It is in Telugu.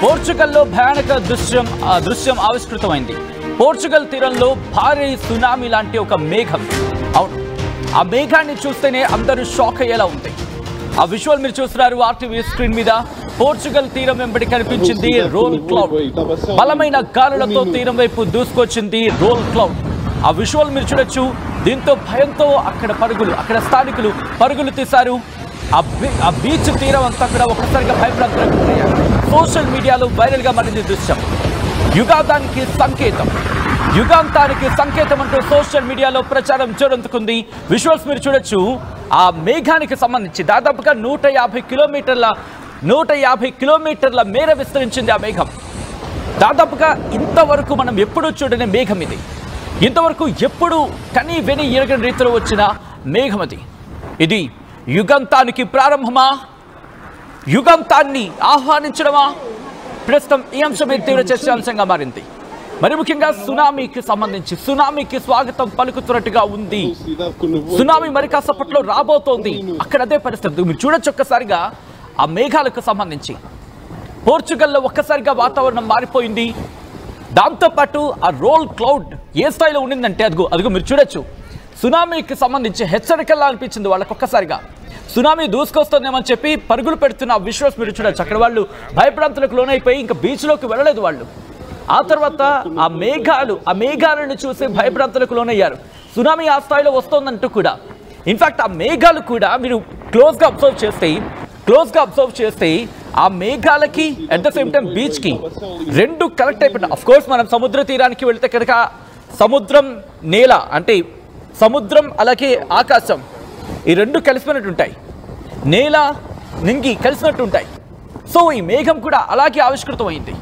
పోర్చుగల్లో భయానక దృశ్యం ఆవిష్కృతమైంది. పోర్చుగల్ తీరంలో భారీ సునామీ లాంటి ఒక మేఘం. అవును, ఆ మేఘాన్ని చూస్తేనే అందరూ షాక్ అయ్యేలా ఉంది. ఆ విజువల్ మీరు చూస్తున్నారు ఆర్టీవీ స్క్రీన్ మీద. పోర్చుగల్ తీరం వెంబడి కనిపించింది రోల్ క్లౌడ్. బలమైన గాలులతో తీరం వైపు దూసుకొచ్చింది రోల్ క్లౌడ్. ఆ విజువల్ మీరు చూడొచ్చు. దీంతో భయంతో అక్కడ స్థానికులు పరుగులు తీశారు. ఆ బీచ్ తీరం అంతా కూడా ఒక్కసారిగా భయప్రాంతాలకు గురయ్యారు. సోషల్ మీడియాలో వైరల్ గా మారింది దృశ్యం. యుగాంతానికి సంకేతం అంటూ సోషల్ మీడియాలో ప్రచారం జోరందుకుంది. విజువల్స్ మీరు చూడొచ్చు. ఆ మేఘానికి సంబంధించి దాదాపుగా 150 కిలోమీటర్ల మేర విస్తరించింది ఆ మేఘం. దాదాపుగా ఇంతవరకు మనం ఎప్పుడూ చూడని మేఘం ఇది. ఇంతవరకు ఎప్పుడు కని వెని ఎరగని రీతిలో వచ్చిన మేఘం అది. ఇది యుగాంతానికి ప్రారంభమా, యుగాంతాన్ని ఆహ్వానించడమా? ప్రస్తుతం ఈ అంశమే తీవ్ర చర్చాంశంగా మారింది. మరి ముఖ్యంగా సునామీకి స్వాగతం పలుకుతున్నట్టుగా ఉంది. సునామీ మరి కాసేపట్లో రాబోతోంది. అక్కడ అదే పరిస్థితి మీరు చూడొచ్చు. ఒక్కసారిగా ఆ మేఘాలకు సంబంధించి పోర్చుగల్లో ఒక్కసారిగా వాతావరణం మారిపోయింది. దాంతోపాటు ఆ రోల్ క్లౌడ్ ఏ స్థాయిలో ఉండిందంటే అదిగో మీరు చూడొచ్చు. సునామీకి సంబంధించి హెచ్చరికల్లా అనిపించింది వాళ్ళకు. ఒక్కసారిగా సునామీ దూసుకొస్తుందేమని చెప్పి పరుగులు పెడుతున్న విజువల్స్ మీరు చూడొచ్చు. అక్కడ వాళ్ళు భయప్రాంతాలకు లోనైపోయి ఇంకా బీచ్లోకి వెళ్ళలేదు వాళ్ళు. ఆ తర్వాత ఆ మేఘాలను చూసి భయప్రాంతాలకు లోనయ్యారు. సునామీ ఆ స్థాయిలో వస్తోందంటూ కూడా. ఇన్ఫాక్ట్ ఆ మేఘాలు కూడా మీరు క్లోజ్గా అబ్జర్వ్ చేస్తే ఆ మేఘాలకి అట్ ద సేమ్ టైం బీచ్కి రెండు కనెక్ట్ అయిపోయినాయి. అఫ్ కోర్స్ మనం సముద్ర తీరానికి వెళితే కనుక సముద్రం, నేల అంటే సముద్రం అలాగే ఆకాశం ఈ రెండు కలిసిపోయినట్టు ఉంటాయి. నేల, నింగి కలిసినట్టు ఉంటాయి. సో ఈ మేఘం కూడా అలాగే ఆవిష్కృతమైంది.